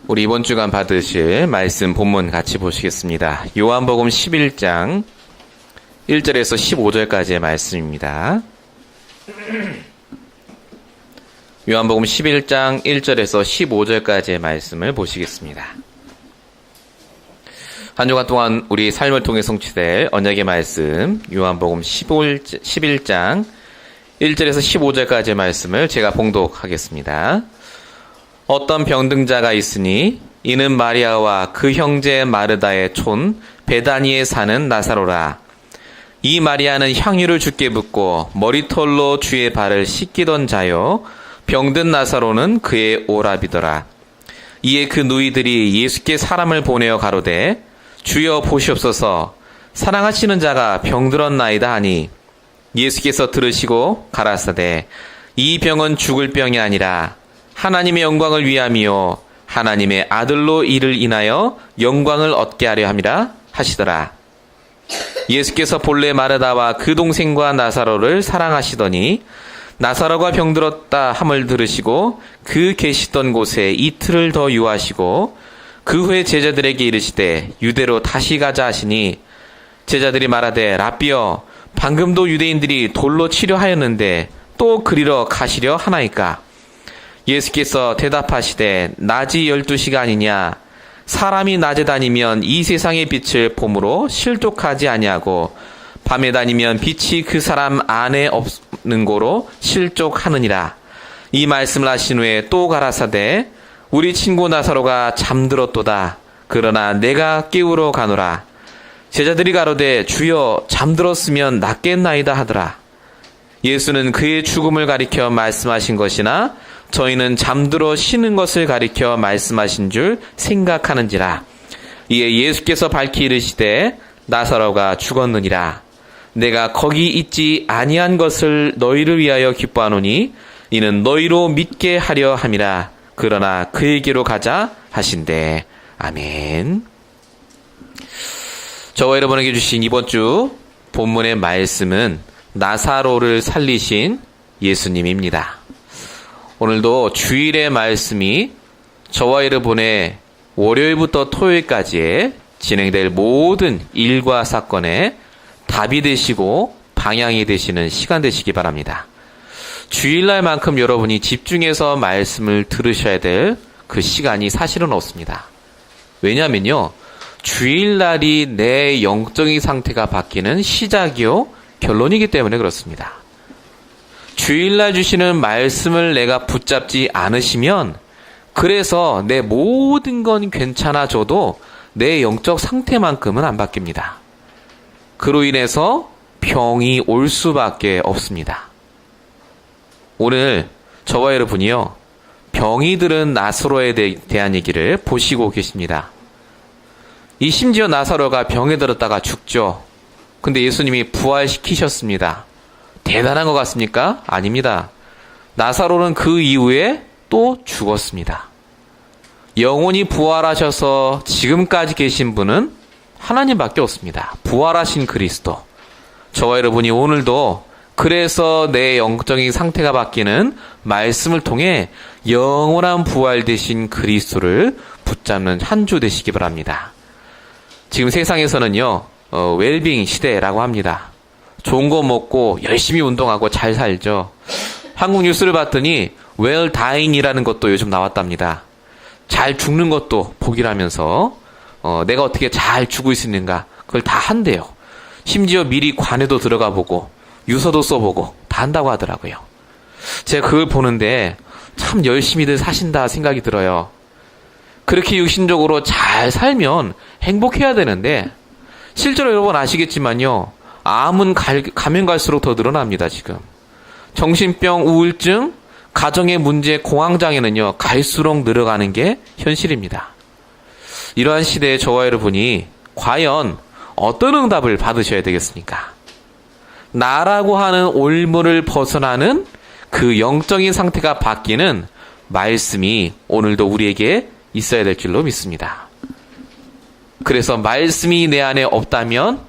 우리 이번 주간 받으실 말씀 본문 같이 보시겠습니다. 요한복음 11장 1절에서 15절까지의 말씀입니다. 요한복음 11장 1절에서 15절까지의 말씀을 보시겠습니다. 한 주간 동안 우리 삶을 통해 성취될 언약의 말씀 요한복음 11장 1절에서 15절까지의 말씀을 제가 봉독하겠습니다. 어떤 병등자가 있으니 이는 마리아와 그 형제 마르다의 촌 베다니에 사는 나사로라. 이 마리아는 향유를 주께 붓고 머리털로 주의 발을 씻기던 자요, 병든 나사로는 그의 오라비더라. 이에 그 누이들이 예수께 사람을 보내어 가로되 주여 보시옵소서, 사랑하시는 자가 병들었나이다 하니 예수께서 들으시고 가라사대 이 병은 죽을 병이 아니라 하나님의 영광을 위함이요 하나님의 아들로 이를 인하여 영광을 얻게 하려 함이라 하시더라. 예수께서 본래 마르다와 그 동생과 나사로를 사랑하시더니 나사로가 병들었다 함을 들으시고 그 계시던 곳에 이틀을 더 유하시고 그 후에 제자들에게 이르시되 유대로 다시 가자 하시니 제자들이 말하되 라삐여, 방금도 유대인들이 돌로 치려하였는데 또 그리러 가시려 하나이까? 예수께서 대답하시되 낮이 12시간이냐? 사람이 낮에 다니면 이 세상의 빛을 봄으로 실족하지 아니하고 밤에 다니면 빛이 그 사람 안에 없는 고로 실족하느니라. 이 말씀을 하신 후에 또 가라사대 우리 친구 나사로가 잠들었도다. 그러나 내가 깨우러 가노라. 제자들이 가로되 주여, 잠들었으면 낫겠나이다 하더라. 예수는 그의 죽음을 가리켜 말씀하신 것이나 저희는 잠들어 쉬는 것을 가리켜 말씀하신 줄 생각하는지라. 이에 예수께서 밝히 이르시되 나사로가 죽었느니라. 내가 거기 있지 아니한 것을 너희를 위하여 기뻐하노니 이는 너희로 믿게 하려 함이라. 그러나 그에게로 가자 하신대. 아멘. 저와 여러분에게 주신 이번 주 본문의 말씀은 나사로를 살리신 예수님입니다. 오늘도 주일의 말씀이 저와 여러분의 월요일부터 토요일까지의 진행될 모든 일과 사건에 답이 되시고 방향이 되시는 시간 되시기 바랍니다. 주일날만큼 여러분이 집중해서 말씀을 들으셔야 될 그 시간이 사실은 없습니다. 왜냐하면요, 주일날이 내 영적인 상태가 바뀌는 시작이요 결론이기 때문에 그렇습니다. 주일날 주시는 말씀을 내가 붙잡지 않으시면, 그래서 내 모든 건 괜찮아져도 내 영적 상태만큼은 안 바뀝니다. 그로 인해서 병이 올 수밖에 없습니다. 오늘 저와 여러분이요, 병이 들은 나사로에 대한 얘기를 보시고 계십니다. 이 심지어 나사로가 병에 들었다가 죽죠. 근데 예수님이 부활시키셨습니다. 대단한 것 같습니까? 아닙니다. 나사로는 그 이후에 또 죽었습니다. 영원히 부활하셔서 지금까지 계신 분은 하나님밖에 없습니다. 부활하신 그리스도. 저와 여러분이 오늘도 그래서 내 영적인 상태가 바뀌는 말씀을 통해 영원한 부활되신 그리스도를 붙잡는 한 주 되시기 바랍니다. 지금 세상에서는요, 웰빙 시대라고 합니다. 좋은 거 먹고 열심히 운동하고 잘 살죠. 한국 뉴스를 봤더니 웰 다잉이라는 것도 요즘 나왔답니다. 잘 죽는 것도 복이라면서 내가 어떻게 잘 죽을 수 있는가 그걸 다 한대요. 심지어 미리 관에도 들어가 보고 유서도 써보고 다 한다고 하더라고요. 제가 그걸 보는데 참 열심히들 사신다 생각이 들어요. 그렇게 육신적으로 잘 살면 행복해야 되는데 실제로 여러분 아시겠지만요, 암은 가면 갈수록 더 늘어납니다. 지금 정신병, 우울증, 가정의 문제, 공황장애는요 갈수록 늘어가는 게 현실입니다. 이러한 시대에 저와 여러분이 과연 어떤 응답을 받으셔야 되겠습니까? 나라고 하는 올무를 벗어나는 그 영적인 상태가 바뀌는 말씀이 오늘도 우리에게 있어야 될 줄로 믿습니다. 그래서 말씀이 내 안에 없다면,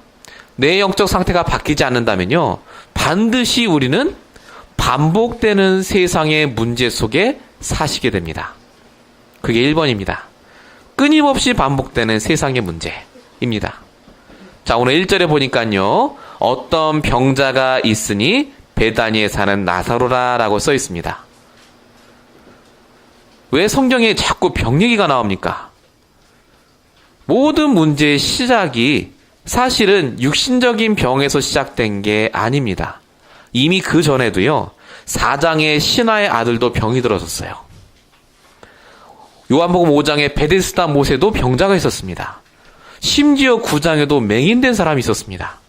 내 영적 상태가 바뀌지 않는다면요, 반드시 우리는 반복되는 세상의 문제 속에 사시게 됩니다. 그게 1번입니다. 끊임없이 반복되는 세상의 문제입니다. 자, 오늘 1절에 보니까요. 어떤 병자가 있으니 베다니에 사는 나사로라 라고 써 있습니다. 왜 성경에 자꾸 병 얘기가 나옵니까? 모든 문제의 시작이 사실은 육신적인 병에서 시작된 게 아닙니다. 이미 그 전에도요. 4장의 신하의 아들도 병이 들어섰어요. 요한복음 5장에 베데스다 못에도 병자가 있었습니다. 심지어 9장에도 맹인된 사람이 있었습니다.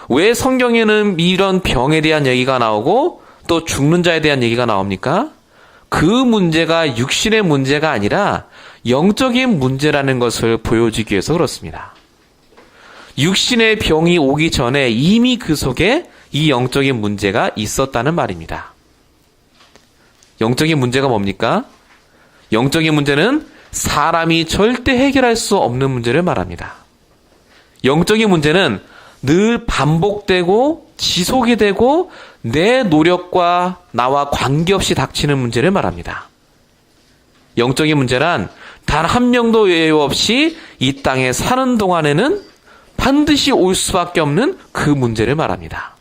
왜 성경에는 이런 병에 대한 얘기가 나오고 또 죽는 자에 대한 얘기가 나옵니까? 그 문제가 육신의 문제가 아니라 영적인 문제라는 것을 보여주기 위해서 그렇습니다. 육신의 병이 오기 전에 이미 그 속에 이 영적인 문제가 있었다는 말입니다. 영적인 문제가 뭡니까? 영적인 문제는 사람이 절대 해결할 수 없는 문제를 말합니다. 영적인 문제는 늘 반복되고 지속이 되고 내 노력과 나와 관계없이 닥치는 문제를 말합니다. 영적인 문제란 단 한 명도 예외 없이 이 땅에 사는 동안에는 반드시 올 수밖에 없는 그 문제를 말합니다.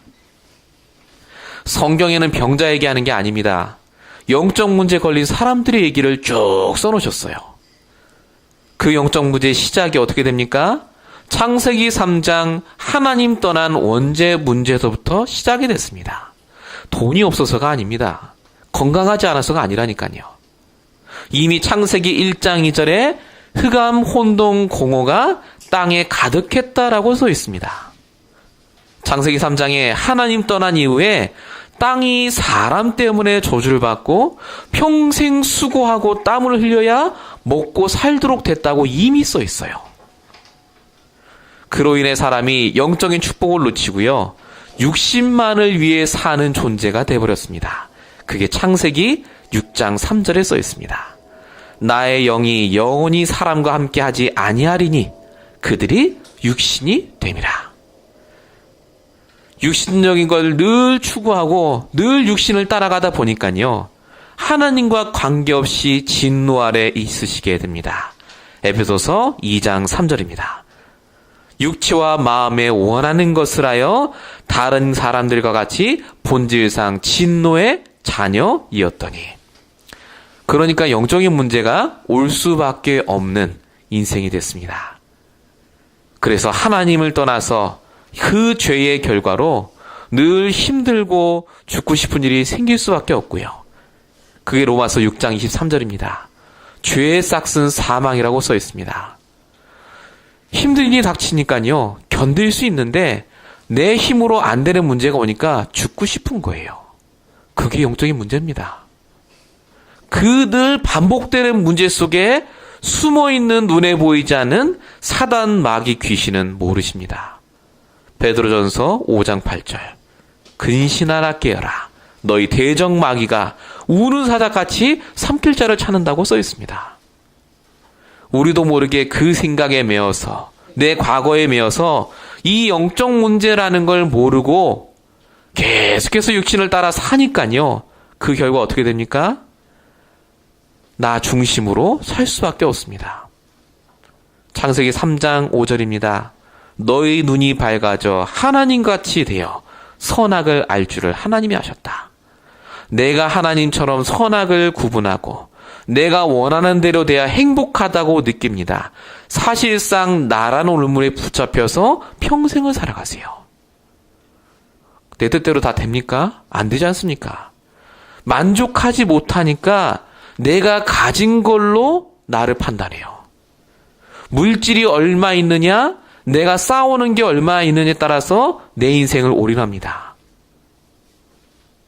성경에는 병자 얘기하는 게 아닙니다. 영적 문제 걸린 사람들의 얘기를 쭉 써놓으셨어요. 그 영적 문제의 시작이 어떻게 됩니까? 창세기 3장 하나님 떠난 원죄 문제에서부터 시작이 됐습니다. 돈이 없어서가 아닙니다. 건강하지 않아서가 아니라니까요. 이미 창세기 1장 2절에 흑암, 혼동, 공허가 땅에 가득했다라고 써 있습니다. 창세기 3장에 하나님 떠난 이후에 땅이 사람 때문에 저주를 받고 평생 수고하고 땀을 흘려야 먹고 살도록 됐다고 이미 써 있어요. 그로 인해 사람이 영적인 축복을 놓치고요. 육신만을 위해 사는 존재가 되어버렸습니다. 그게 창세기 6장 3절에 써 있습니다. 나의 영이 영원히 사람과 함께 하지 아니하리니 그들이 육신이 됨이라. 육신적인 걸 늘 추구하고 늘 육신을 따라가다 보니까요. 하나님과 관계없이 진노 아래 있으시게 됩니다. 에베소서 2장 3절입니다. 육체와 마음에 원하는 것을 하여 다른 사람들과 같이 본질상 진노의 자녀이었더니. 그러니까 영적인 문제가 올 수밖에 없는 인생이 됐습니다. 그래서 하나님을 떠나서 그 죄의 결과로 늘 힘들고 죽고 싶은 일이 생길 수밖에 없고요. 그게 로마서 6장 23절입니다. 죄의 싹은 사망이라고 써 있습니다. 힘든 일이 닥치니까요. 견딜 수 있는데 내 힘으로 안 되는 문제가 오니까 죽고 싶은 거예요. 그게 영적인 문제입니다. 그 늘 반복되는 문제 속에 숨어있는 눈에 보이지 않는 사단 마귀 귀신은 모르십니다. 베드로전서 5장 8절 근신하라 깨어라 너희 대적 마귀가 우는 사자같이 삼킬 자를 찾는다고 써 있습니다. 우리도 모르게 그 생각에 매여서 내 과거에 매여서 이 영적 문제라는 걸 모르고 계속해서 육신을 따라 사니까요. 그 결과 어떻게 됩니까? 나 중심으로 살 수밖에 없습니다. 창세기 3장 5절입니다. 너희 눈이 밝아져 하나님같이 되어 선악을 알 줄을 하나님이 아셨다. 내가 하나님처럼 선악을 구분하고 내가 원하는 대로 돼야 행복하다고 느낍니다. 사실상 나라는 올물에 붙잡혀서 평생을 살아가세요. 내 뜻대로 다 됩니까? 안 되지 않습니까? 만족하지 못하니까 내가 가진 걸로 나를 판단해요. 물질이 얼마 있느냐, 내가 쌓아오는 게 얼마 있느냐에 따라서 내 인생을 올인합니다.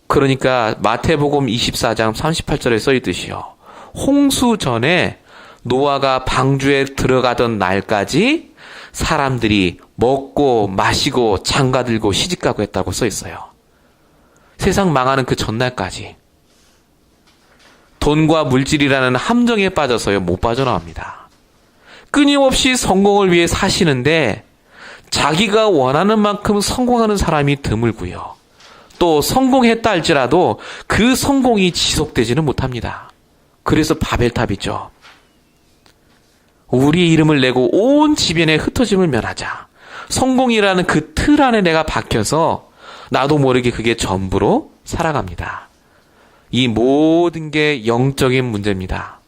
그러니까 마태복음 24장 38절에 써있듯이요. 홍수 전에 노아가 방주에 들어가던 날까지 사람들이 먹고 마시고 장가들고 시집가고 했다고 써있어요. 세상 망하는 그 전날까지. 돈과 물질이라는 함정에 빠져서요 못 빠져나옵니다. 끊임없이 성공을 위해 사시는데 자기가 원하는 만큼 성공하는 사람이 드물고요. 또 성공했다 할지라도 그 성공이 지속되지는 못합니다. 그래서 바벨탑이죠. 우리 이름을 내고 온 지변에 흩어짐을 면하자. 성공이라는 그 틀 안에 내가 박혀서 나도 모르게 그게 전부로 살아갑니다. 이 모든 게 영적인 문제입니다.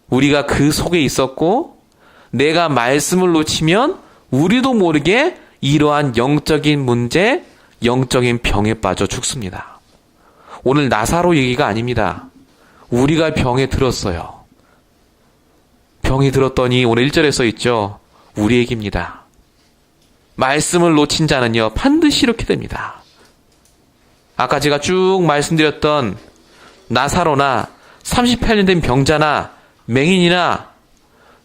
우리가 그 속에 있었고 내가 말씀을 놓치면 우리도 모르게 이러한 영적인 문제, 영적인 병에 빠져 죽습니다. 오늘 나사로 얘기가 아닙니다. 우리가 병에 들었어요. 병이 들었더니 오늘 1절에 써 있죠. 우리 얘기입니다. 말씀을 놓친 자는요, 반드시 이렇게 됩니다. 아까 제가 쭉 말씀드렸던 나사로나 38년 된 병자나 맹인이나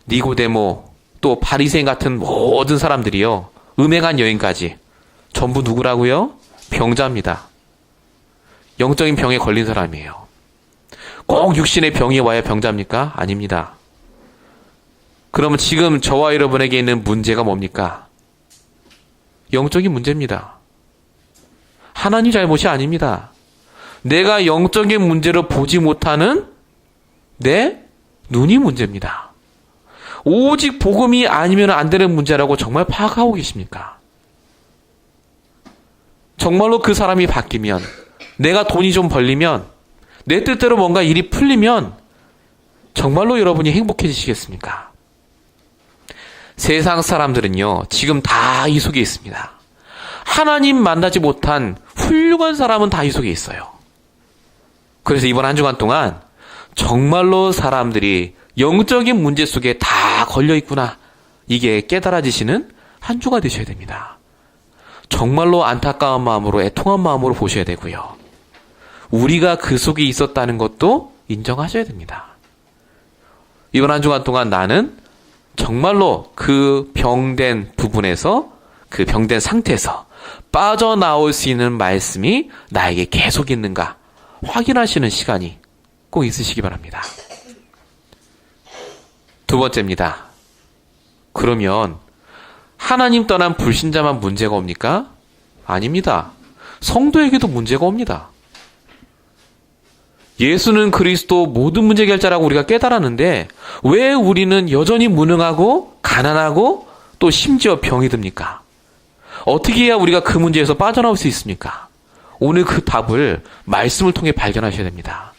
니고데모 또 바리새인 같은 모든 사람들이요, 음행한 여인까지 전부 누구라고요? 병자입니다. 영적인 병에 걸린 사람이에요. 꼭 육신의 병이 와야 병자입니까? 아닙니다. 그러면 지금 저와 여러분에게 있는 문제가 뭡니까? 영적인 문제입니다. 하나님 잘못이 아닙니다. 내가 영적인 문제를 보지 못하는 내 눈이 문제입니다. 오직 복음이 아니면 안 되는 문제라고 정말 파악하고 계십니까? 정말로 그 사람이 바뀌면, 내가 돈이 좀 벌리면, 내 뜻대로 뭔가 일이 풀리면 정말로 여러분이 행복해지시겠습니까? 세상 사람들은요, 지금 다 이 속에 있습니다. 하나님 만나지 못한 훌륭한 사람은 다 이 속에 있어요. 그래서 이번 한 주간 동안 정말로 사람들이 영적인 문제 속에 다 걸려 있구나, 이게 깨달아지시는 한 주가 되셔야 됩니다. 정말로 안타까운 마음으로, 애통한 마음으로 보셔야 되고요. 우리가 그 속에 있었다는 것도 인정하셔야 됩니다. 이번 한 주간 동안 나는 정말로 그 병된 부분에서, 그 병된 상태에서 빠져나올 수 있는 말씀이 나에게 계속 있는가 확인하시는 시간이 꼭 있으시기 바랍니다. 두 번째입니다. 그러면 하나님 떠난 불신자만 문제가 옵니까? 아닙니다. 성도에게도 문제가 옵니다. 예수는 그리스도 모든 문제 해결자라고 우리가 깨달았는데 왜 우리는 여전히 무능하고 가난하고 또 심지어 병이 듭니까? 어떻게 해야 우리가 그 문제에서 빠져나올 수 있습니까? 오늘 그 답을 말씀을 통해 발견하셔야 됩니다.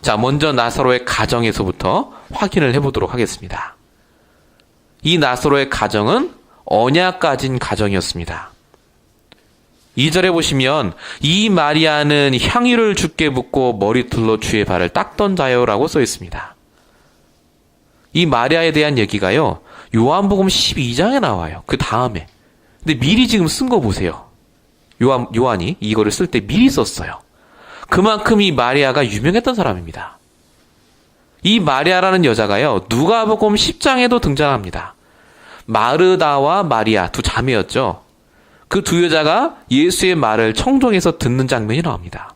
자, 먼저 나사로의 가정에서부터 확인을 해보도록 하겠습니다. 이 나사로의 가정은 언약 가진 가정이었습니다. 2절에 보시면 이 마리아는 향유를 주께 붓고 머리털로 주의 발을 닦던 자요라고 써 있습니다. 이 마리아에 대한 얘기가요, 요한복음 12장에 나와요. 그 다음에. 근데 미리 지금 쓴 거 보세요. 요한이 이거를 쓸 때 미리 썼어요. 그만큼 이 마리아가 유명했던 사람입니다. 이 마리아라는 여자가요, 누가복음 10장에도 등장합니다. 마르다와 마리아 두 자매였죠. 그 두 여자가 예수의 말을 청종해서 듣는 장면이 나옵니다.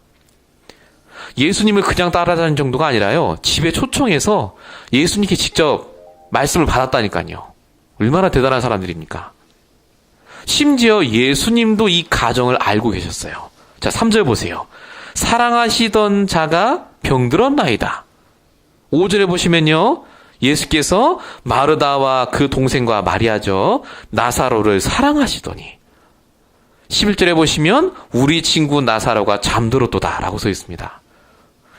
예수님을 그냥 따라다니는 정도가 아니라요, 집에 초청해서 예수님께 직접 말씀을 받았다니까요. 얼마나 대단한 사람들입니까? 심지어 예수님도 이 가정을 알고 계셨어요. 자, 3절 보세요. 사랑하시던 자가 병들었나이다. 5절에 보시면요, 예수께서 마르다와 그 동생과 마리아죠, 나사로를 사랑하시더니, 11절에 보시면 우리 친구 나사로가 잠들었도다 라고 써 있습니다.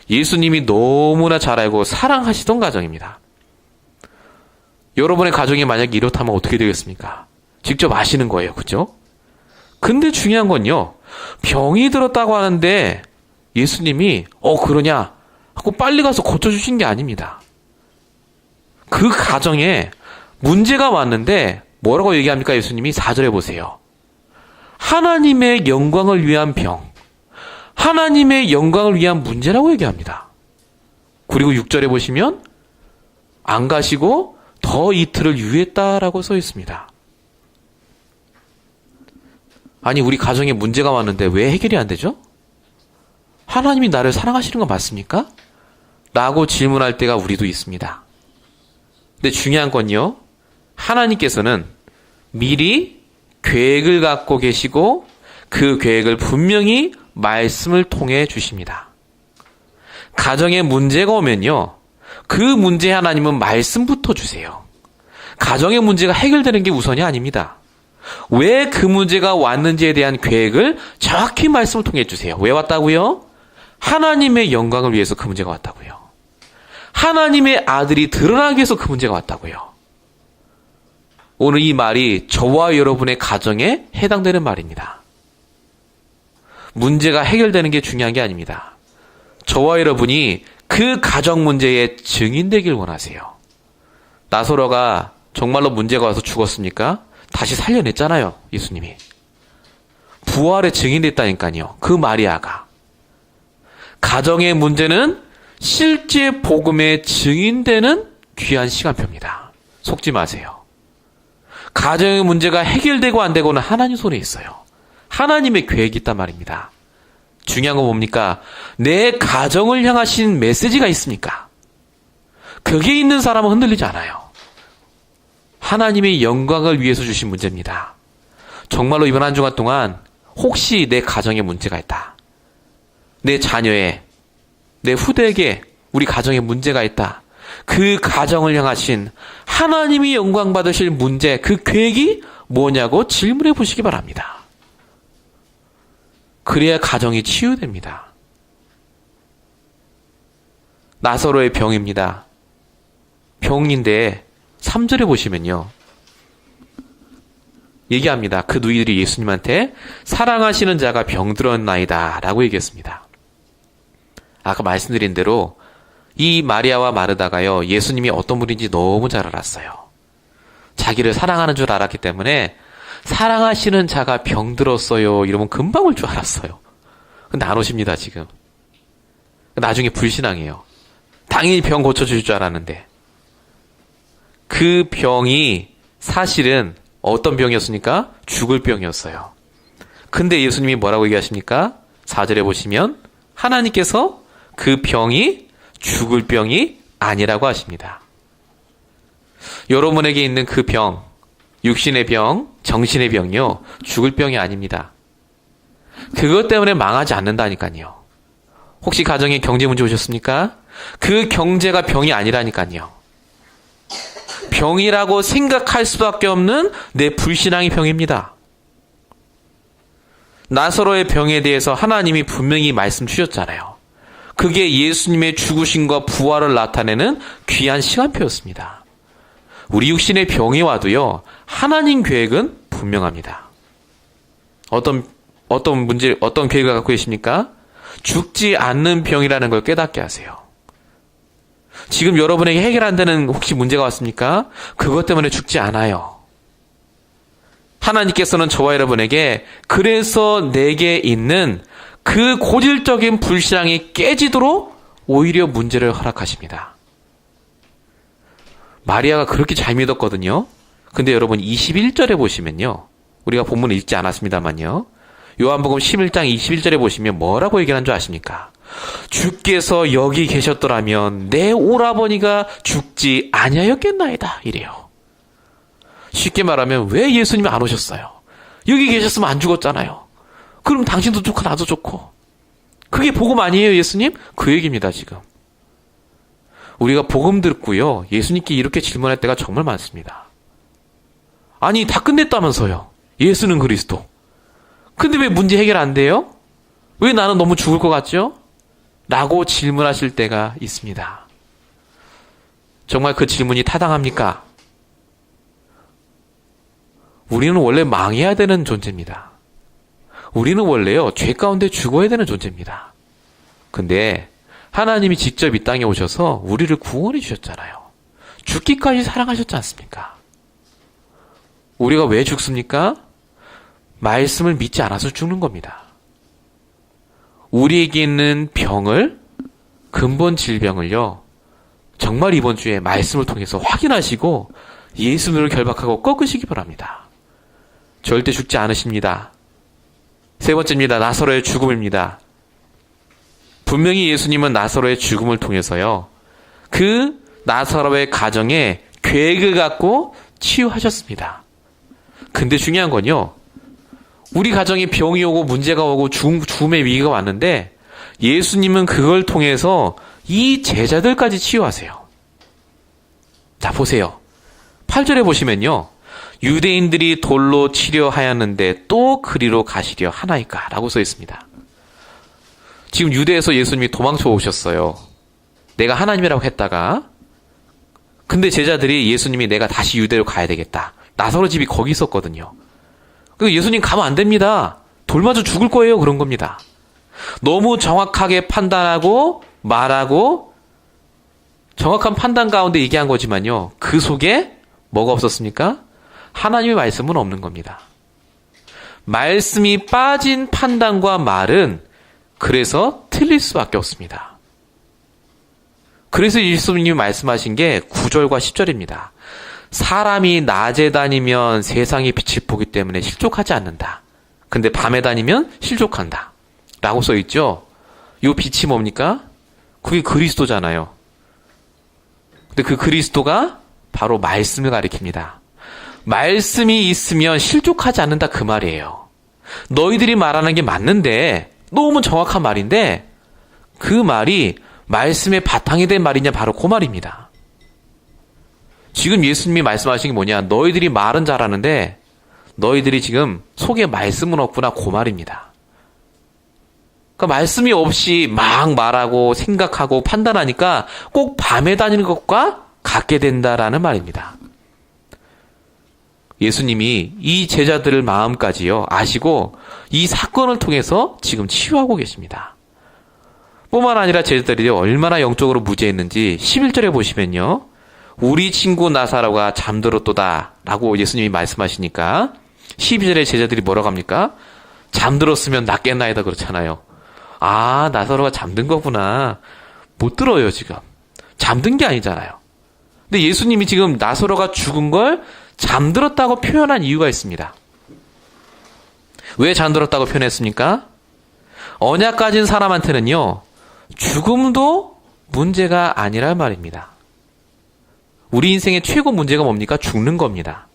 예수님이 너무나 잘 알고 사랑하시던 가정입니다. 여러분의 가정이 만약에 이렇다면 어떻게 되겠습니까? 직접 아시는 거예요. 그죠? 근데 중요한 건요, 병이 들었다고 하는데 예수님이 그러냐 하고 빨리 가서 고쳐주신 게 아닙니다. 그 가정에 문제가 왔는데 뭐라고 얘기합니까? 예수님이 4절에 보세요. 하나님의 영광을 위한 병, 하나님의 영광을 위한 문제라고 얘기합니다. 그리고 6절에 보시면 안 가시고 더 이틀을 유예했다라고 써 있습니다. 아니, 우리 가정에 문제가 왔는데 왜 해결이 안 되죠? 하나님이 나를 사랑하시는 거 맞습니까? 라고 질문할 때가 우리도 있습니다. 근데 중요한 건요, 하나님께서는 미리 계획을 갖고 계시고 그 계획을 분명히 말씀을 통해 주십니다. 가정에 문제가 오면요, 그 문제 하나님은 말씀부터 주세요. 가정의 문제가 해결되는 게 우선이 아닙니다. 왜 그 문제가 왔는지에 대한 계획을 정확히 말씀을 통해 주세요. 왜 왔다고요? 하나님의 영광을 위해서 그 문제가 왔다고요. 하나님의 아들이 드러나기 위해서 그 문제가 왔다고요. 오늘 이 말이 저와 여러분의 가정에 해당되는 말입니다. 문제가 해결되는 게 중요한 게 아닙니다. 저와 여러분이 그 가정 문제의 증인되길 원하세요. 나사로가 정말로 문제가 와서 죽었습니까? 다시 살려냈잖아요, 예수님이. 부활의 증인됐다니까요, 그 마리아가. 가정의 문제는 실제 복음의 증인되는 귀한 시간표입니다. 속지 마세요. 가정의 문제가 해결되고 안 되고는 하나님 손에 있어요. 하나님의 계획이 있단 말입니다. 중요한 건 뭡니까? 내 가정을 향하신 메시지가 있습니까? 그게 있는 사람은 흔들리지 않아요. 하나님의 영광을 위해서 주신 문제입니다. 정말로 이번 한 주간 동안 혹시 내 가정에 문제가 있다, 내 자녀의, 내 후대에게 우리 가정에 문제가 있다, 그 가정을 향하신 하나님이 영광 받으실 문제, 그 계획이 뭐냐고 질문해 보시기 바랍니다. 그래야 가정이 치유됩니다. 나사로의 병입니다. 병인데 3절에 보시면요, 얘기합니다. 그 누이들이 예수님한테 사랑하시는 자가 병들었나이다 라고 얘기했습니다. 아까 말씀드린 대로 이 마리아와 마르다가요, 예수님이 어떤 분인지 너무 잘 알았어요. 자기를 사랑하는 줄 알았기 때문에 사랑하시는 자가 병들었어요 이러면 금방 올 줄 알았어요. 근데 안 오십니다, 지금. 나중에 불신앙해요. 당연히 병 고쳐줄 줄 알았는데. 그 병이 사실은 어떤 병이었습니까? 죽을 병이었어요. 근데 예수님이 뭐라고 얘기하십니까? 4절에 보시면 하나님께서 그 병이 죽을 병이 아니라고 하십니다. 여러분에게 있는 그 병, 육신의 병, 정신의 병이요, 죽을 병이 아닙니다. 그것 때문에 망하지 않는다니까요. 혹시 가정에 경제 문제 오셨습니까? 그 경제가 병이 아니라니까요. 병이라고 생각할 수밖에 없는 내 불신앙이 병입니다. 나사로의 병에 대해서 하나님이 분명히 말씀 주셨잖아요. 그게 예수님의 죽으심과 부활을 나타내는 귀한 시간표였습니다. 우리 육신의 병이 와도요, 하나님 계획은 분명합니다. 어떤 계획을 갖고 계십니까? 죽지 않는 병이라는 걸 깨닫게 하세요. 지금 여러분에게 해결 안 되는 혹시 문제가 왔습니까? 그것 때문에 죽지 않아요. 하나님께서는 저와 여러분에게 그래서 내게 있는 그 고질적인 불신앙이 깨지도록 오히려 문제를 허락하십니다. 마리아가 그렇게 잘 믿었거든요. 근데 여러분 21절에 보시면요, 우리가 본문을 읽지 않았습니다만요, 요한복음 11장 21절에 보시면 뭐라고 얘기하는 줄 아십니까? 주께서 여기 계셨더라면 내 오라버니가 죽지 아니하였겠나이다 이래요. 쉽게 말하면 왜 예수님이 안 오셨어요? 여기 계셨으면 안 죽었잖아요. 그럼 당신도 좋고 나도 좋고. 그게 복음 아니에요, 예수님? 그 얘기입니다, 지금. 우리가 복음 듣고요, 예수님께 이렇게 질문할 때가 정말 많습니다. 아니, 다 끝냈다면서요. 예수는 그리스도. 근데 왜 문제 해결 안 돼요? 왜 나는 너무 죽을 것 같죠? 라고 질문하실 때가 있습니다. 정말 그 질문이 타당합니까? 우리는 원래 망해야 되는 존재입니다. 우리는 원래요, 죄 가운데 죽어야 되는 존재입니다. 근데 하나님이 직접 이 땅에 오셔서 우리를 구원해 주셨잖아요. 죽기까지 사랑하셨지 않습니까? 우리가 왜 죽습니까? 말씀을 믿지 않아서 죽는 겁니다. 우리에게 있는 병을, 근본 질병을요, 정말 이번 주에 말씀을 통해서 확인하시고 예수님을 결박하고 꺾으시기 바랍니다. 절대 죽지 않으십니다. 세 번째입니다. 나사로의 죽음입니다. 분명히 예수님은 나사로의 죽음을 통해서요, 그 나사로의 가정에 계획을 갖고 치유하셨습니다. 근데 중요한 건요, 우리 가정에 병이 오고 문제가 오고 죽음의 위기가 왔는데 예수님은 그걸 통해서 이 제자들까지 치유하세요. 자, 보세요. 8절에 보시면요. 유대인들이 돌로 치려 하였는데 또 그리로 가시려 하나이까? 라고 써 있습니다. 지금 유대에서 예수님이 도망쳐 오셨어요. 내가 하나님이라고 했다가, 근데 제자들이 예수님이 내가 다시 유대로 가야 되겠다. 나사로 집이 거기 있었거든요. 예수님 가면 안 됩니다. 돌 맞아 죽을 거예요. 그런 겁니다. 너무 정확하게 판단하고 말하고 정확한 판단 가운데 얘기한 거지만요. 그 속에 뭐가 없었습니까? 하나님의 말씀은 없는 겁니다. 말씀이 빠진 판단과 말은 그래서 틀릴 수밖에 없습니다. 그래서 예수님이 말씀하신 게 9절과 10절입니다. 사람이 낮에 다니면 세상의 빛을 보기 때문에 실족하지 않는다. 근데 밤에 다니면 실족한다. 라고 써있죠. 이 빛이 뭡니까? 그게 그리스도잖아요. 근데 그 그리스도가 바로 말씀을 가리킵니다. 말씀이 있으면 실족하지 않는다 그 말이에요. 너희들이 말하는 게 맞는데 너무 정확한 말인데 그 말이 말씀의 바탕이 된 말이냐 바로 그 말입니다. 지금 예수님이 말씀하신 게 뭐냐? 너희들이 말은 잘하는데 너희들이 지금 속에 말씀은 없구나 그 말입니다. 그러니까 말씀이 없이 막 말하고 생각하고 판단하니까 꼭 밤에 다니는 것과 같게 된다라는 말입니다. 예수님이 이 제자들을 마음까지요 아시고 이 사건을 통해서 지금 치유하고 계십니다. 뿐만 아니라 제자들이 얼마나 영적으로 무지했는지 11절에 보시면요. 우리 친구 나사로가 잠들었도다 라고 예수님이 말씀하시니까 12절에 제자들이 뭐라고 합니까? 잠들었으면 낫겠나이다 그렇잖아요. 아, 나사로가 잠든 거구나. 못 들어요 지금. 잠든 게 아니잖아요. 근데 예수님이 지금 나사로가 죽은 걸 잠들었다고 표현한 이유가 있습니다. 왜 잠들었다고 표현했습니까? 언약 가진 사람한테는요. 죽음도 문제가 아니란 말입니다. 우리 인생의 최고 문제가 뭡니까? 죽는 겁니다.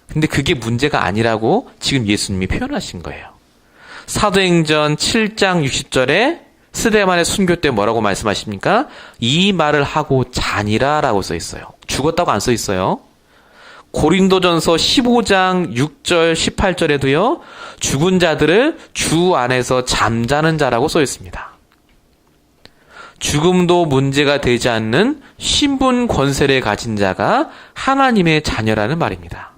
근데 그게 문제가 아니라고 지금 예수님이 표현하신 거예요. 사도행전 7장 60절에 스데반의 순교 때 뭐라고 말씀하십니까? 이 말을 하고 자니라 라고 써 있어요. 죽었다고 안 써 있어요. 고린도전서 15장 6절 18절에도요. 죽은 자들을 주 안에서 잠자는 자라고 써 있습니다. 죽음도 문제가 되지 않는 신분 권세를 가진 자가 하나님의 자녀라는 말입니다.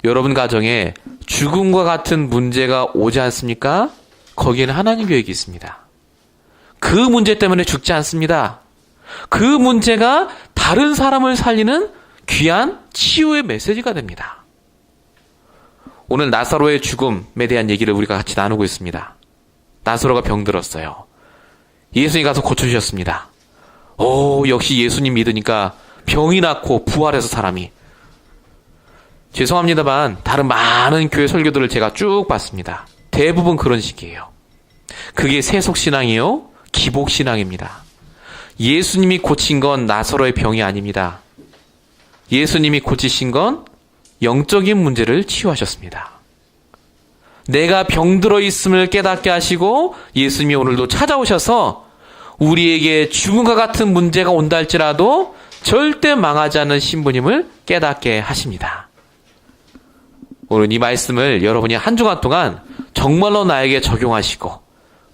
여러분 가정에 죽음과 같은 문제가 오지 않습니까? 거기에는 하나님 계획이 있습니다. 그 문제 때문에 죽지 않습니다. 그 문제가 다른 사람을 살리는 귀한 치유의 메시지가 됩니다. 오늘 나사로의 죽음에 대한 얘기를 우리가 같이 나누고 있습니다. 나사로가 병들었어요. 예수님이 가서 고쳐주셨습니다. 역시 예수님 믿으니까 병이 낫고 부활해서 사람이. 죄송합니다만 다른 많은 교회 설교들을 제가 쭉 봤습니다. 대부분 그런 식이에요. 그게 세속신앙이요 기복신앙입니다. 예수님이 고친 건 나사로의 병이 아닙니다. 예수님이 고치신 건 영적인 문제를 치유하셨습니다. 내가 병들어 있음을 깨닫게 하시고 예수님이 오늘도 찾아오셔서 우리에게 죽음과 같은 문제가 온다 할지라도 절대 망하지 않는 신부님을 깨닫게 하십니다. 오늘 이 말씀을 여러분이 한 주간 동안 정말로 나에게 적용하시고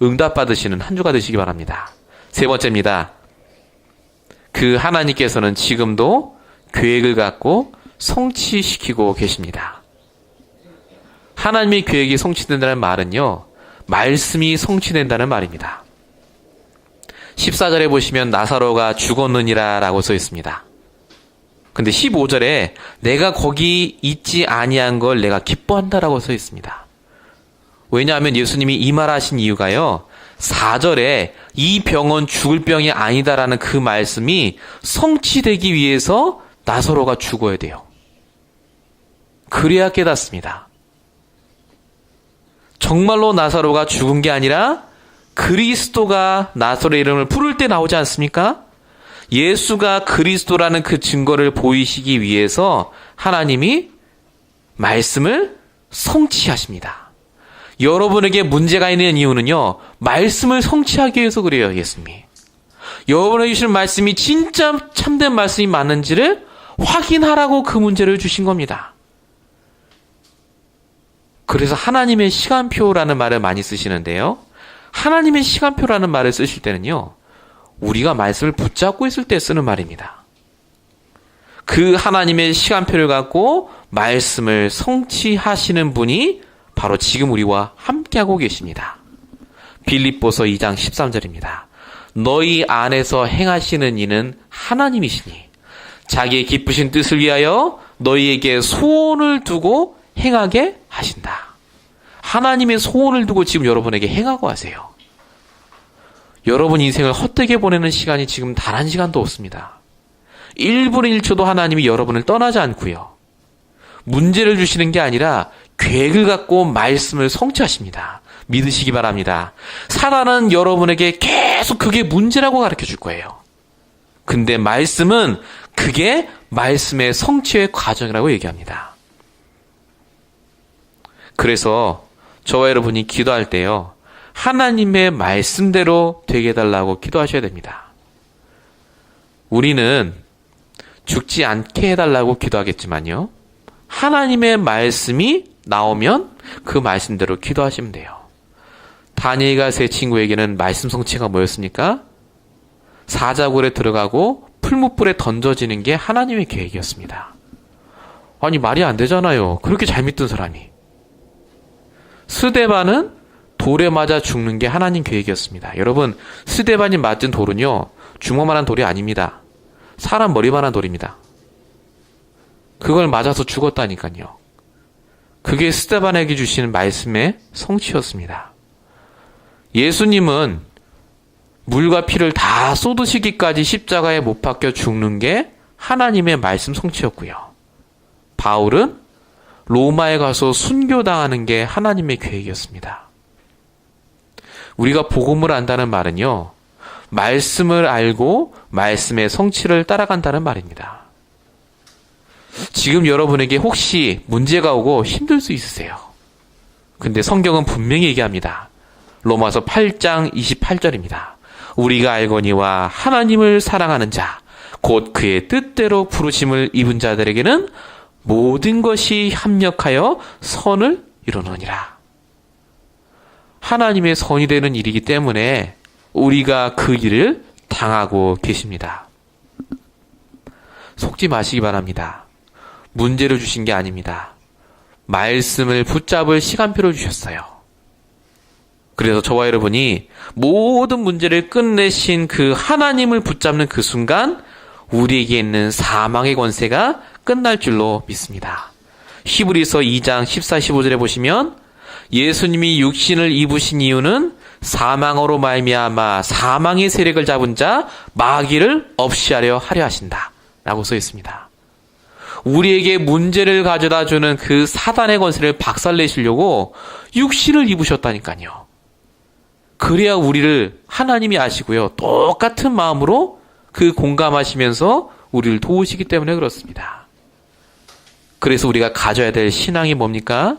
응답받으시는 한 주가 되시기 바랍니다. 세 번째입니다. 그 하나님께서는 지금도 계획을 갖고 성취시키고 계십니다. 하나님의 계획이 성취된다는 말은요. 말씀이 성취된다는 말입니다. 14절에 보시면 나사로가 죽었느니라 라고 써 있습니다. 근데 15절에 내가 거기 있지 아니한 걸 내가 기뻐한다라고 써 있습니다. 왜냐하면 예수님이 이 말하신 이유가요. 4절에 이 병은 죽을 병이 아니다라는 그 말씀이 성취되기 위해서 나사로가 죽어야 돼요. 그래야 깨닫습니다. 정말로 나사로가 죽은 게 아니라 그리스도가 나사로의 이름을 부를 때 나오지 않습니까? 예수가 그리스도라는 그 증거를 보이시기 위해서 하나님이 말씀을 성취하십니다. 여러분에게 문제가 있는 이유는요, 말씀을 성취하기 위해서 그래요, 예수님이. 여러분에게 주시는 말씀이 진짜 참된 말씀이 맞는지를 확인하라고 그 문제를 주신 겁니다. 그래서 하나님의 시간표라는 말을 많이 쓰시는데요. 하나님의 시간표라는 말을 쓰실 때는요, 우리가 말씀을 붙잡고 있을 때 쓰는 말입니다. 그 하나님의 시간표를 갖고 말씀을 성취하시는 분이 바로 지금 우리와 함께하고 계십니다. 빌립보서 2장 13절입니다. 너희 안에서 행하시는 이는 하나님이시니 자기의 기쁘신 뜻을 위하여 너희에게 소원을 두고 행하게 하신다. 하나님의 소원을 두고 지금 여러분에게 행하고 하세요. 여러분 인생을 헛되게 보내는 시간이 지금 단 한 시간도 없습니다. 1분 1초도 하나님이 여러분을 떠나지 않고요. 문제를 주시는 게 아니라 계획을 갖고 말씀을 성취하십니다. 믿으시기 바랍니다. 사단은 여러분에게 계속 그게 문제라고 가르쳐 줄 거예요. 근데 말씀은 그게 말씀의 성취의 과정이라고 얘기합니다. 그래서 저와 여러분이 기도할 때요, 하나님의 말씀대로 되게 해달라고 기도하셔야 됩니다. 우리는 죽지 않게 해달라고 기도하겠지만요, 하나님의 말씀이 나오면 그 말씀대로 기도하시면 돼요. 다니엘과 세 친구에게는 말씀 성취가 뭐였습니까? 사자굴에 들어가고 풀무불에 던져지는 게 하나님의 계획이었습니다. 아니, 말이 안 되잖아요. 그렇게 잘 믿던 사람이. 스데반은 돌에 맞아 죽는 게 하나님 계획이었습니다. 여러분, 스데반이 맞은 돌은요, 주먹만한 돌이 아닙니다. 사람 머리만한 돌입니다. 그걸 맞아서 죽었다니까요. 그게 스데반에게 주시는 말씀의 성취였습니다. 예수님은 물과 피를 다 쏟으시기까지 십자가에 못 박혀 죽는 게 하나님의 말씀 성취였고요. 바울은 로마에 가서 순교당하는 게 하나님의 계획이었습니다. 우리가 복음을 안다는 말은요, 말씀을 알고 말씀의 성취를 따라간다는 말입니다. 지금 여러분에게 혹시 문제가 오고 힘들 수 있으세요. 근데 성경은 분명히 얘기합니다. 로마서 8장 28절입니다. 우리가 알거니와 하나님을 사랑하는 자, 곧 그의 뜻대로 부르심을 입은 자들에게는 모든 것이 합력하여 선을 이루느니라. 하나님의 선이 되는 일이기 때문에 우리가 그 일을 당하고 계십니다. 속지 마시기 바랍니다. 문제를 주신 게 아닙니다. 말씀을 붙잡을 시간표를 주셨어요. 그래서 저와 여러분이 모든 문제를 끝내신 그 하나님을 붙잡는 그 순간 우리에게 있는 사망의 권세가 끝날 줄로 믿습니다. 히브리서 2장 14, 15절에 보시면 예수님이 육신을 입으신 이유는 사망으로 말미암아 사망의 세력을 잡은 자 마귀를 없이 하려 하신다 라고 써 있습니다. 우리에게 문제를 가져다 주는 그 사단의 권세를 박살내시려고 육신을 입으셨다니까요. 그래야 우리를 하나님이 아시고요, 똑같은 마음으로 그 공감하시면서 우리를 도우시기 때문에 그렇습니다. 그래서 우리가 가져야 될 신앙이 뭡니까?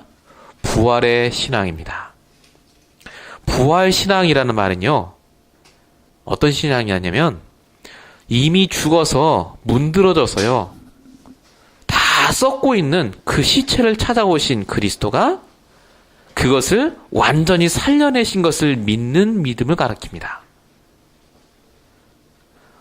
부활의 신앙입니다. 부활신앙이라는 말은요, 어떤 신앙이냐면 이미 죽어서 문드러져서요, 다 썩고 있는 그 시체를 찾아오신 그리스도가 그것을 완전히 살려내신 것을 믿는 믿음을 가리킵니다.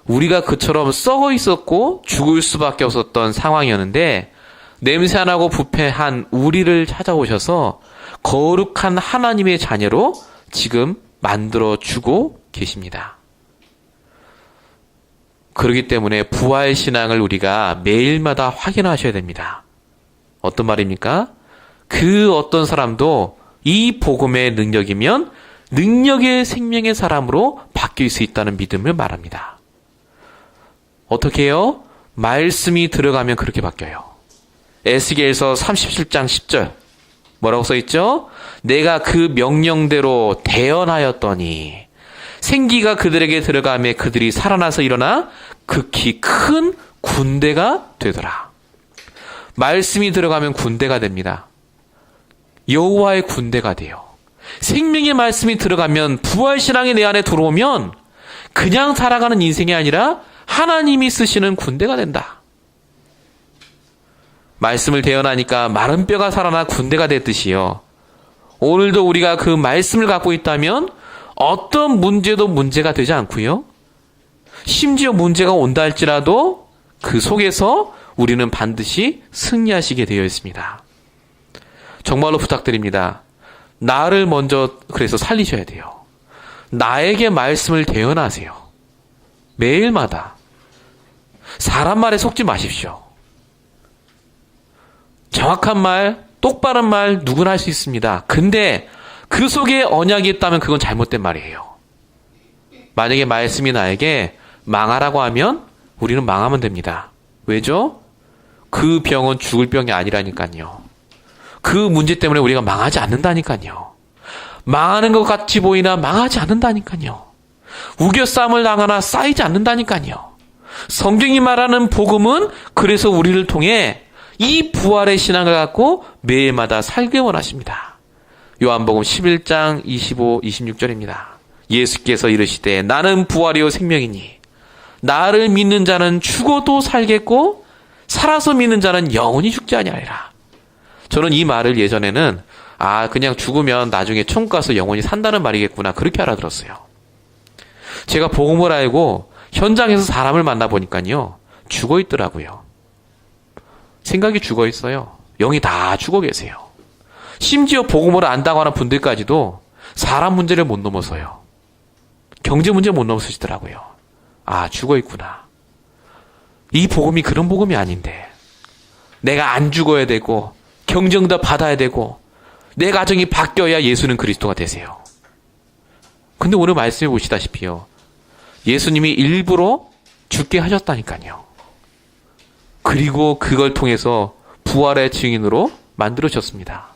우리가 그처럼 썩어 있었고 죽을 수밖에 없었던 상황이었는데 냄새나고 부패한 우리를 찾아오셔서 거룩한 하나님의 자녀로 지금 만들어 주고 계십니다. 그렇기 때문에 부활신앙을 우리가 매일마다 확인하셔야 됩니다. 어떤 말입니까? 그 어떤 사람도 이 복음의 능력이면 능력의 생명의 사람으로 바뀔 수 있다는 믿음을 말합니다. 어떻게 해요? 말씀이 들어가면 그렇게 바뀌어요. 에스겔서 37장 10절 뭐라고 써있죠? 내가 그 명령대로 대언하였더니 생기가 그들에게 들어가며 그들이 살아나서 일어나 극히 큰 군대가 되더라. 말씀이 들어가면 군대가 됩니다. 여호와의 군대가 돼요. 생명의 말씀이 들어가면, 부활신앙이 내 안에 들어오면 그냥 살아가는 인생이 아니라 하나님이 쓰시는 군대가 된다. 말씀을 대언하니까 마른 뼈가 살아나 군대가 됐듯이요. 오늘도 우리가 그 말씀을 갖고 있다면 어떤 문제도 문제가 되지 않고요. 심지어 문제가 온다 할지라도 그 속에서 우리는 반드시 승리하시게 되어 있습니다. 정말로 부탁드립니다. 나를 먼저 그래서 살리셔야 돼요. 나에게 말씀을 대언하세요. 매일마다. 사람 말에 속지 마십시오. 정확한 말, 똑바른 말 누구나 할 수 있습니다. 근데 그 속에 언약이 있다면 그건 잘못된 말이에요. 만약에 말씀이 나에게 망하라고 하면 우리는 망하면 됩니다. 왜죠? 그 병은 죽을 병이 아니라니까요. 그 문제 때문에 우리가 망하지 않는다니까요. 망하는 것 같이 보이나 망하지 않는다니까요. 우겨싸움을 당하나 쌓이지 않는다니까요. 성경이 말하는 복음은 그래서 우리를 통해 이 부활의 신앙을 갖고 매일마다 살게 원하십니다. 요한복음 11장 25, 26절입니다. 예수께서 이르시되 나는 부활이요 생명이니 나를 믿는 자는 죽어도 살겠고 살아서 믿는 자는 영원히 죽지 아니하리라. 저는 이 말을 예전에는 그냥 죽으면 나중에 천국 가서 영원히 산다는 말이겠구나 그렇게 알아들었어요. 제가 복음을 알고 현장에서 사람을 만나보니까요. 죽어 있더라고요. 생각이 죽어 있어요. 영이 다 죽어 계세요. 심지어 복음을 안다고 하는 분들까지도 사람 문제를 못 넘어서요. 경제 문제 못 넘어서시더라고요. 죽어 있구나. 이 복음이 그런 복음이 아닌데 내가 안 죽어야 되고 경쟁도 받아야 되고 내 가정이 바뀌어야 예수는 그리스도가 되세요. 근데 오늘 말씀해 보시다시피요. 예수님이 일부러 죽게 하셨다니까요. 그리고 그걸 통해서 부활의 증인으로 만들어졌습니다.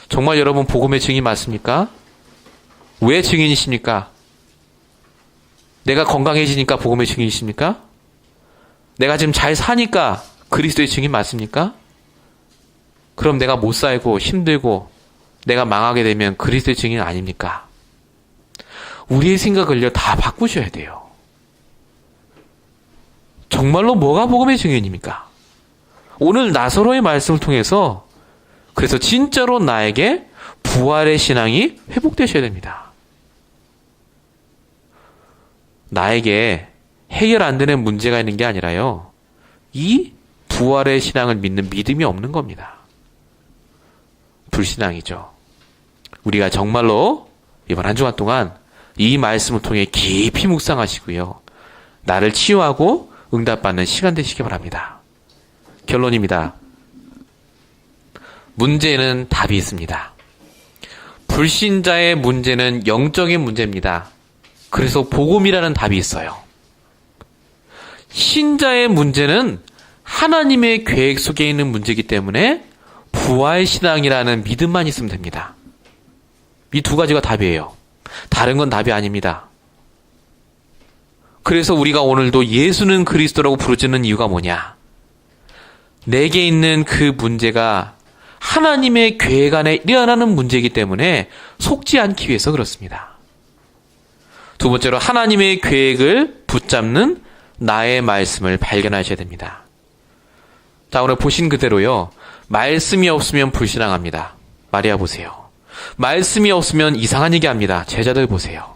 정말 여러분 복음의 증인 맞습니까? 왜 증인이십니까? 내가 건강해지니까 복음의 증인이십니까? 내가 지금 잘 사니까 그리스도의 증인 맞습니까? 그럼 내가 못 살고 힘들고 내가 망하게 되면 그리스도의 증인 아닙니까? 우리의 생각을요 다 바꾸셔야 돼요. 정말로 뭐가 복음의 증인입니까? 오늘 나사로의 말씀을 통해서 그래서 진짜로 나에게 부활의 신앙이 회복되셔야 됩니다. 나에게 해결 안 되는 문제가 있는 게 아니라요. 이 부활의 신앙을 믿는 믿음이 없는 겁니다. 불신앙이죠. 우리가 정말로 이번 한 주간 동안 이 말씀을 통해 깊이 묵상하시고요. 나를 치유하고 응답받는 시간 되시기 바랍니다. 결론입니다. 문제는 답이 있습니다. 불신자의 문제는 영적인 문제입니다. 그래서 복음이라는 답이 있어요. 신자의 문제는 하나님의 계획 속에 있는 문제이기 때문에 부활신앙이라는 믿음만 있으면 됩니다. 이 두 가지가 답이에요. 다른 건 답이 아닙니다. 그래서 우리가 오늘도 예수는 그리스도라고 부르짖는 이유가 뭐냐? 내게 있는 그 문제가 하나님의 계획 안에 일어나는 문제이기 때문에 속지 않기 위해서 그렇습니다. 두 번째로 하나님의 계획을 붙잡는 나의 말씀을 발견하셔야 됩니다. 자, 오늘 보신 그대로요. 말씀이 없으면 불신앙합니다. 마리아 보세요. 말씀이 없으면 이상한 얘기합니다. 제자들 보세요.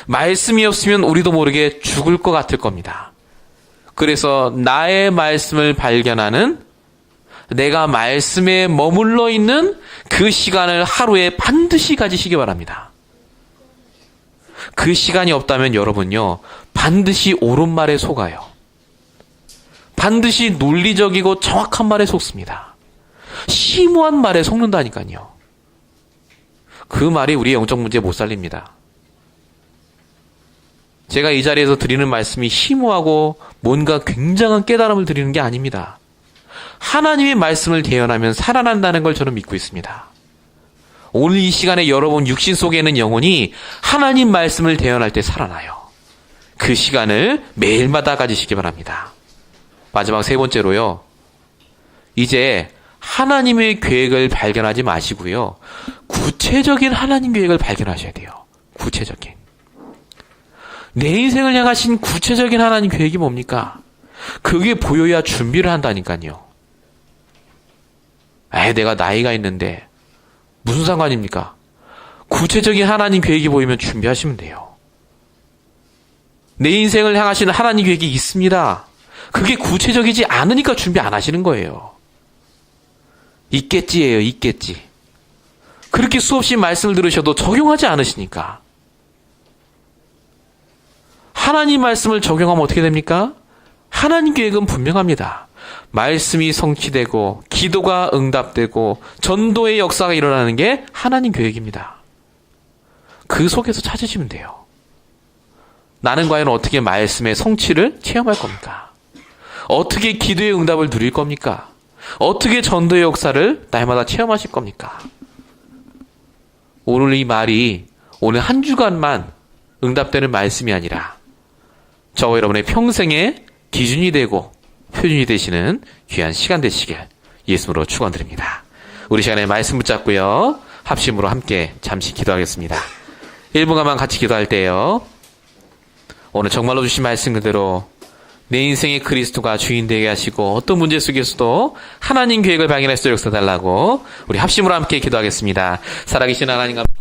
말씀이 없으면 우리도 모르게 죽을 것 같을 겁니다. 그래서 나의 말씀을 발견하는 내가 말씀에 머물러 있는 그 시간을 하루에 반드시 가지시기 바랍니다. 그 시간이 없다면 여러분요. 반드시 옳은 말에 속아요. 반드시 논리적이고 정확한 말에 속습니다. 심오한 말에 속는다니까요. 그 말이 우리의 영적 문제 못 살립니다. 제가 이 자리에서 드리는 말씀이 심오하고 뭔가 굉장한 깨달음을 드리는 게 아닙니다. 하나님의 말씀을 대언하면 살아난다는 걸 저는 믿고 있습니다. 오늘 이 시간에 여러분 육신 속에 있는 영혼이 하나님 말씀을 대언할 때 살아나요. 그 시간을 매일마다 가지시기 바랍니다. 마지막 세 번째로요. 이제 하나님의 계획을 발견하지 마시고요. 구체적인 하나님 계획을 발견하셔야 돼요. 구체적인. 내 인생을 향하신 구체적인 하나님 계획이 뭡니까? 그게 보여야 준비를 한다니까요. 내가 나이가 있는데 무슨 상관입니까? 구체적인 하나님 계획이 보이면 준비하시면 돼요. 내 인생을 향하시는 하나님 계획이 있습니다. 그게 구체적이지 않으니까 준비 안 하시는 거예요. 있겠지예요, 있겠지. 그렇게 수없이 말씀을 들으셔도 적용하지 않으시니까. 하나님 말씀을 적용하면 어떻게 됩니까? 하나님 계획은 분명합니다. 말씀이 성취되고 기도가 응답되고 전도의 역사가 일어나는 게 하나님 계획입니다. 그 속에서 찾으시면 돼요. 나는 과연 어떻게 말씀의 성취를 체험할 겁니까? 어떻게 기도의 응답을 누릴 겁니까? 어떻게 전도의 역사를 날마다 체험하실 겁니까? 오늘 이 말이 오늘 한 주간만 응답되는 말씀이 아니라 저와 여러분의 평생의 기준이 되고 표준이 되시는 귀한 시간 되시길 예수님으로 축원드립니다. 우리 시간에 말씀 붙잡고요. 합심으로 함께 잠시 기도하겠습니다. 1분간만 같이 기도할 때요. 오늘 정말로 주신 말씀 그대로 내 인생의 그리스도가 주인 되게 하시고 어떤 문제 속에서도 하나님 계획을 발견할 수 있도록 역사달라고 우리 합심으로 함께 기도하겠습니다. 살아계신 하나님 감사합니다.